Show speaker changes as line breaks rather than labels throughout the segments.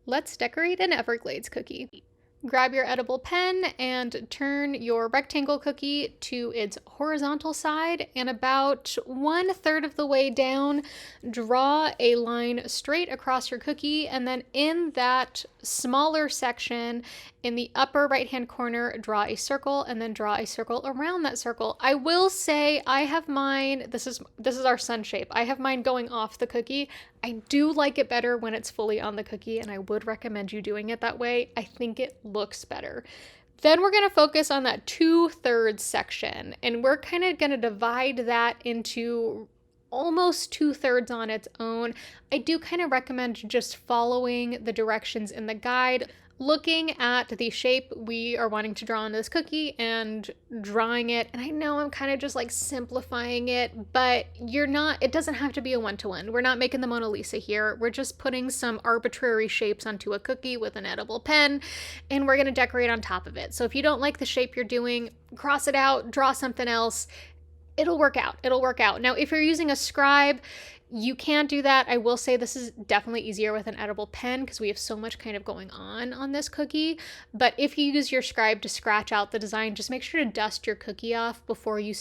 Let's decorate an Everglades cookie. Grab your edible pen and turn your rectangle cookie to its horizontal side, and about 1/3 of the way down, draw a line straight across your cookie, and then in that smaller section in the upper right hand corner, draw a circle and then draw a circle around that circle. I will say I have mine, this is our sun shape. I have mine going off the cookie. I do like it better when it's fully on the cookie, and I would recommend you doing it that way. I think it looks better. Then we're going to focus on that 2/3 section, and we're kind of going to divide that into almost 2/3 on its own. I do kind of recommend just following the directions in the guide, looking at the shape we are wanting to draw on this cookie and drawing it. And I know I'm kind of just like simplifying it, but it doesn't have to be a one-to-one. We're not making the Mona Lisa here. We're just putting some arbitrary shapes onto a cookie with an edible pen, and we're going to decorate on top of it. So if you don't like the shape you're doing, cross it out, draw something else. It'll work out. It'll work out. Now, if you're using a scribe, you can do that. I will say this is definitely easier with an edible pen because we have so much kind of going on this cookie. But if you use your scribe to scratch out the design, just make sure to dust your cookie off before you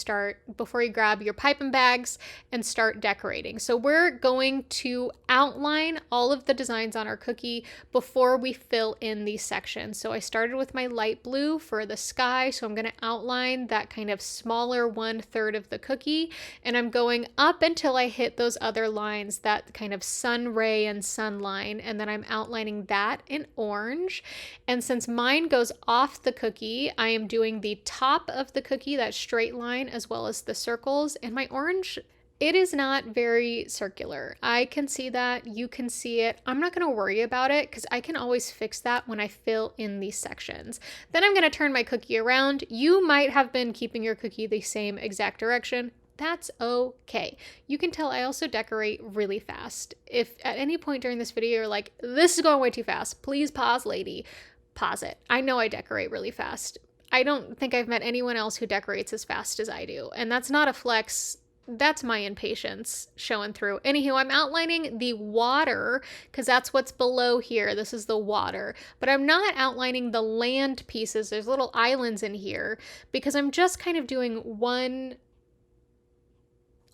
grab your piping bags and start decorating. So we're going to outline all of the designs on our cookie before we fill in these sections. So I started with my light blue for the sky. So I'm going to outline that kind of smaller 1/3 of the cookie, and I'm going up until I hit those other lines, that kind of sun ray and sun line, and then I'm outlining that in orange. And since mine goes off the cookie, I am doing the top of the cookie, that straight line, as well as the circles. And my orange, it is not very circular. I can see that, you can see it. I'm not going to worry about it because I can always fix that when I fill in these sections. Then I'm going to turn my cookie around. You might have been keeping your cookie the same exact direction. That's okay. You can tell I also decorate really fast. If at any point during this video you're like, this is going way too fast, please pause, lady. Pause it. I know I decorate really fast. I don't think I've met anyone else who decorates as fast as I do. And that's not a flex. That's my impatience showing through. Anywho, I'm outlining the water because that's what's below here. This is the water. But I'm not outlining the land pieces. There's little islands in here because I'm just kind of doing one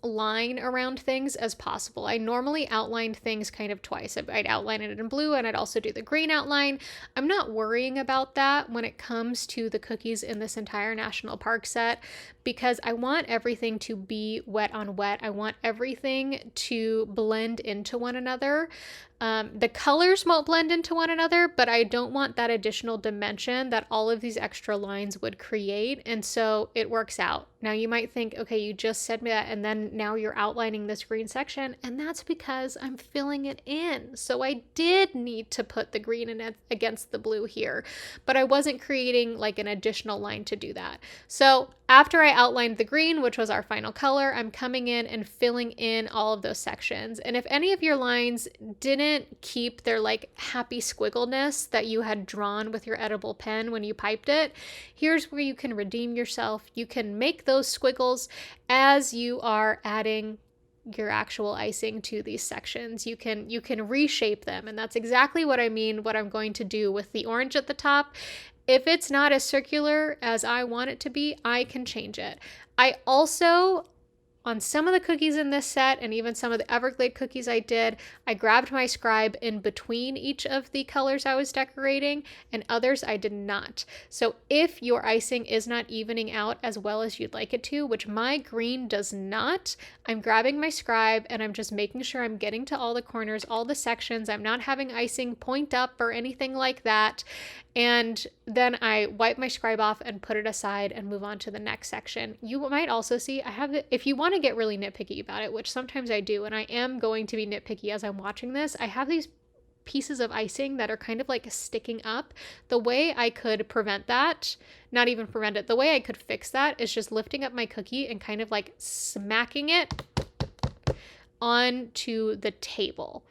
line around things as possible. I normally outlined things kind of twice. I'd outline it in blue and I'd also do the green outline. I'm not worrying about that when it comes to the cookies in this entire national park set because I want everything to be wet on wet. I want everything to blend into one another. The colors won't blend into one another, but I don't want that additional dimension that all of these extra lines would create. And so it works out. Now you might think, okay, you just said that and then now you're outlining this green section, and that's because I'm filling it in. So I did need to put the green in against the blue here, but I wasn't creating like an additional line to do that. So after I outlined the green, which was our final color, I'm coming in and filling in all of those sections. And if any of your lines didn't keep their like happy squiggleness that you had drawn with your edible pen when you piped it, here's where you can redeem yourself. You can make those squiggles as you are adding your actual icing to these sections. You can reshape them, and that's exactly what I mean, what I'm going to do with the orange at the top. If it's not as circular as I want it to be, I can change it. I also, on some of the cookies in this set, and even some of the Everglade cookies I did, I grabbed my scribe in between each of the colors I was decorating, and others I did not. So if your icing is not evening out as well as you'd like it to, which my green does not, I'm grabbing my scribe and I'm just making sure I'm getting to all the corners, all the sections. I'm not having icing point up or anything like that. And then I wipe my scribe off and put it aside and move on to the next section. You might also see if you want to get really nitpicky about it, which sometimes I do, and I am going to be nitpicky as I'm watching this, I have these pieces of icing that are kind of like sticking up. The way I could prevent that, not even prevent it, the way I could fix that is just lifting up my cookie and kind of like smacking it onto the table.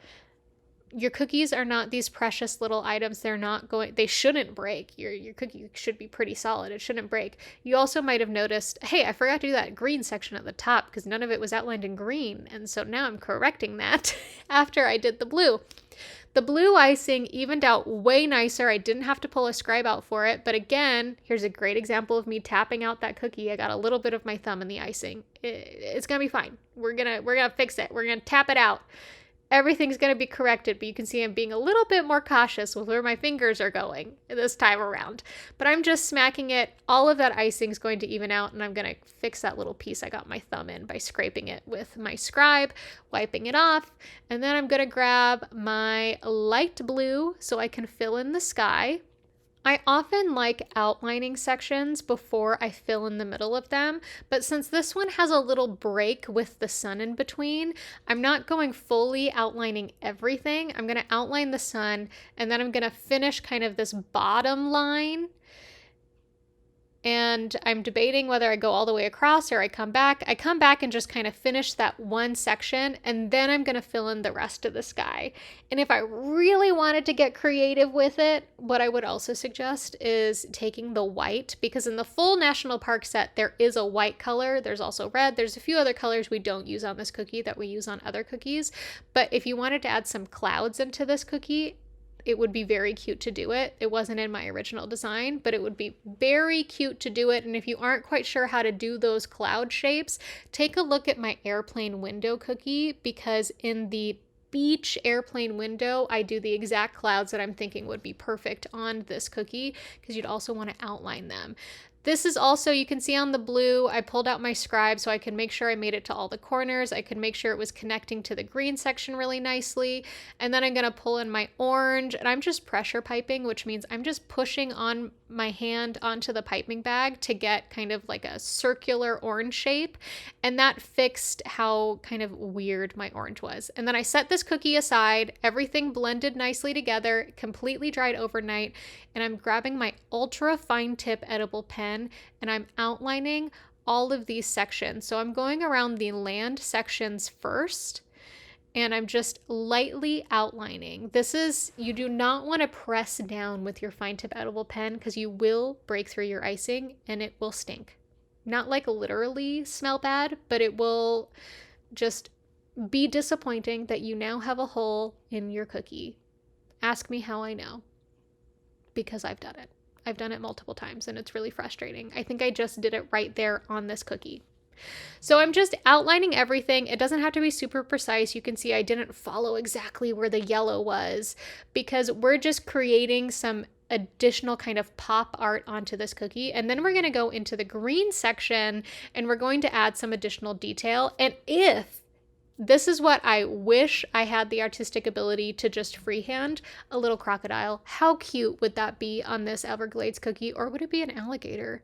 Your cookies are not these precious little items. They shouldn't break. Your cookie should be pretty solid. It shouldn't break. You also might have noticed, hey, I forgot to do that green section at the top because none of it was outlined in green. And so now I'm correcting that after I did the blue. The blue icing evened out way nicer. I didn't have to pull a scribe out for it. But again, here's a great example of me tapping out that cookie. I got a little bit of my thumb in the icing. It's going to be fine. We're going to fix it. We're going to tap it out. Everything's going to be corrected, but you can see I'm being a little bit more cautious with where my fingers are going this time around. But I'm just smacking it. All of that icing is going to even out, and I'm going to fix that little piece I got my thumb in by scraping it with my scribe, wiping it off, and then I'm going to grab my light blue so I can fill in the sky. I often like outlining sections before I fill in the middle of them, but since this one has a little break with the sun in between, I'm not going fully outlining everything. I'm going to outline the sun, and then I'm going to finish kind of this bottom line. And I'm debating whether I go all the way across or I come back. I come back and just kind of finish that one section, and then I'm going to fill in the rest of the sky. And if I really wanted to get creative with it, what I would also suggest is taking the white, because in the full national park set, there is a white color. There's also red. There's a few other colors we don't use on this cookie that we use on other cookies. But if you wanted to add some clouds into this cookie, it would be very cute to do it. It wasn't in my original design, but it would be very cute to do it. And if you aren't quite sure how to do those cloud shapes, take a look at my airplane window cookie, because in the beach airplane window, I do the exact clouds that I'm thinking would be perfect on this cookie, because you'd also want to outline them. This is also, you can see on the blue, I pulled out my scribe so I could make sure I made it to all the corners. I could make sure it was connecting to the green section really nicely. And then I'm going to pull in my orange, and I'm just pressure piping, which means I'm just pushing on my hand onto the piping bag to get kind of like a circular orange shape. And that fixed how kind of weird my orange was. And then I set this cookie aside, everything blended nicely together, completely dried overnight. And I'm grabbing my ultra fine tip edible pen, and I'm outlining all of these sections. So I'm going around the land sections first, and I'm just lightly outlining. This is, you do not want to press down with your fine tip edible pen, because you will break through your icing and it will stink. Not like literally smell bad, but it will just be disappointing that you now have a hole in your cookie. Ask me how I know. Because I've done it. I've done it multiple times, and it's really frustrating. I think I just did it right there on this cookie. So I'm just outlining everything. It doesn't have to be super precise. You can see I didn't follow exactly where the yellow was, because we're just creating some additional kind of pop art onto this cookie. And then we're going to go into the green section, and we're going to add some additional detail. And this is what I wish I had the artistic ability to just freehand, a little crocodile. How cute would that be on this Everglades cookie? Or would it be an alligator?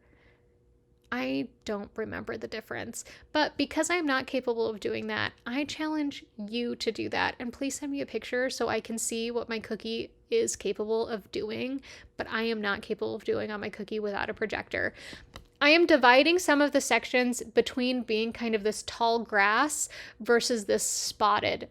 I don't remember the difference. But because I'm not capable of doing that, I challenge you to do that. And please send me a picture so I can see what my cookie is capable of doing. But I am not capable of doing on my cookie without a projector. I am dividing some of the sections between being kind of this tall grass versus this spotted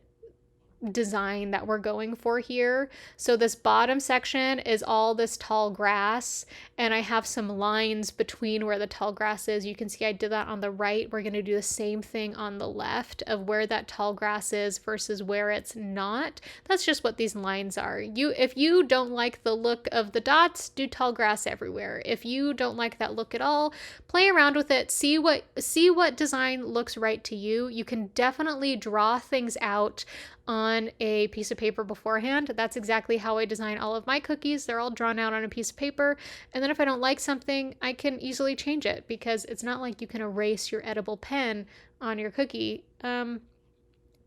design that we're going for here. So this bottom section is all this tall grass, and I have some lines between where the tall grass is. You can see I did that on the right. We're going to do the same thing on the left of where that tall grass is versus where it's not. That's just what these lines are. If you don't like the look of the dots, do tall grass everywhere. If you don't like that look at all, play around with it. See what design looks right to you. You can definitely draw things out on a piece of paper beforehand. That's exactly how I design all of my cookies. They're all drawn out on a piece of paper. And then if I don't like something, I can easily change it, because it's not like you can erase your edible pen on your cookie. Maybe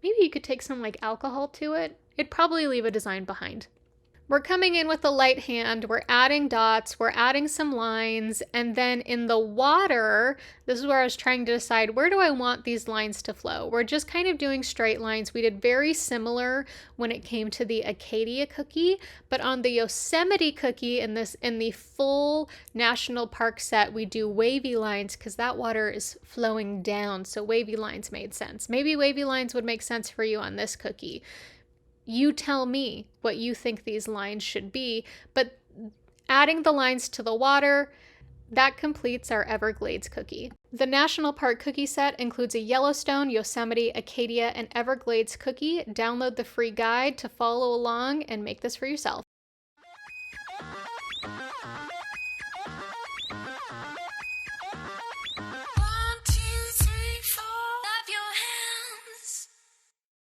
you could take some like alcohol to it. It'd probably leave a design behind. We're coming in with the light hand, we're adding dots, we're adding some lines, and then in the water, this is where I was trying to decide, where do I want these lines to flow? We're just kind of doing straight lines. We did very similar when it came to the Acadia cookie, but on the Yosemite cookie in the full national park set, we do wavy lines because that water is flowing down, so wavy lines made sense. Maybe wavy lines would make sense for you on this cookie. You tell me what you think these lines should be, but adding the lines to the water, That completes our Everglades cookie. The National Park cookie set includes a Yellowstone, Yosemite, Acadia, and Everglades cookie. Download the free guide to follow along and make this for yourself.